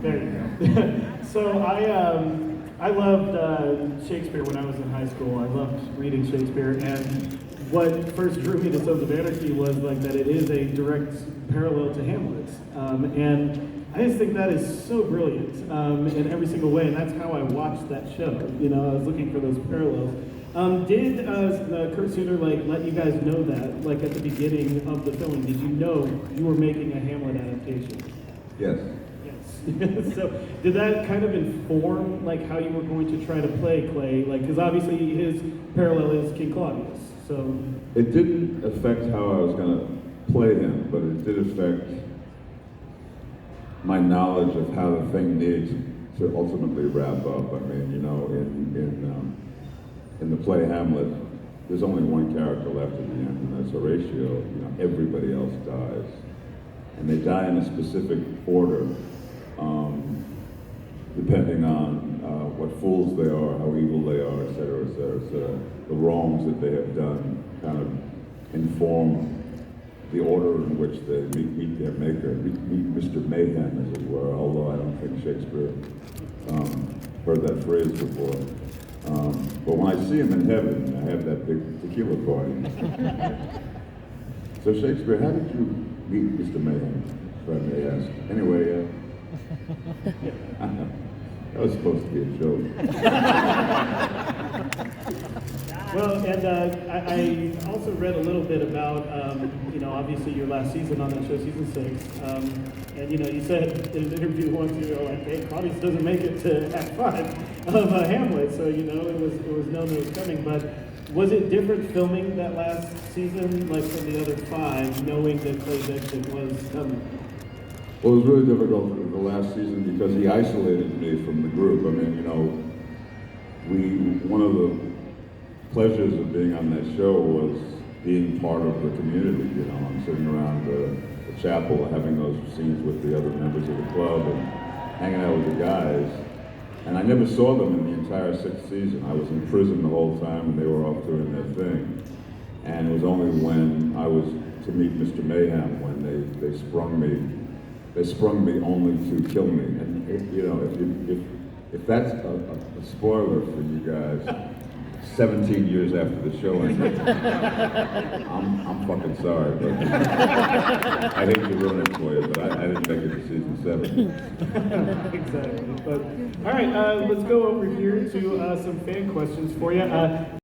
There you go. So I loved Shakespeare when I was in high school. I loved reading Shakespeare, and what first drew me to Sons of Anarchy was like that it is a direct parallel to Hamlet, and I just think that is so brilliant in every single way, and that's how I watched that show. You know, I was looking for those parallels. Did Kurt Suter let you guys know that at the beginning of the filming? Did you know you were making a Hamlet adaptation? Yes. Yes. So did that kind of inform how you were going to try to play Clay? Because obviously his parallel is King Claudius. So it didn't affect how I was going to play him, but it did affect my knowledge of how the thing needs to ultimately wrap up. I mean, in the play Hamlet, there's only one character left at the end, and that's Horatio. Everybody else dies, and they die in a specific order, depending on what fools they are, how evil they are, et cetera, et cetera, et cetera. The wrongs that they have done kind of inform the order in which they meet their maker, meet Mr. Mayhem, as it were, although I don't think Shakespeare heard that phrase before. But when I see him in heaven, I have that big tequila party. So Shakespeare, how did you meet Mr. Mayhem, if I may ask? Anyway, that was supposed to be a joke. Well, and I also read a little bit about, obviously your last season on that show, season 6, and you said in an interview once, hey, Claudius doesn't make it to Act 5 of Hamlet, so it was known it was coming. But was it different filming that last season, from the other 5, knowing that Clay's exit was coming? Well, it was really difficult for the last season because he isolated me from the group. I mean, one of the pleasures of being on that show was being part of the community. I'm sitting around the chapel having those scenes with the other members of the club and hanging out with the guys. And I never saw them in the entire 6th season. I was in prison the whole time and they were off doing their thing. And it was only when I was to meet Mr. Mayhem when they sprung me. They sprung me only to kill me. And if that's a spoiler for you guys, 17 years after the show ended, I'm fucking sorry, but I hate to ruin it for you, but I didn't make it to season 7. Exactly. But all right, let's go over here to some fan questions for you.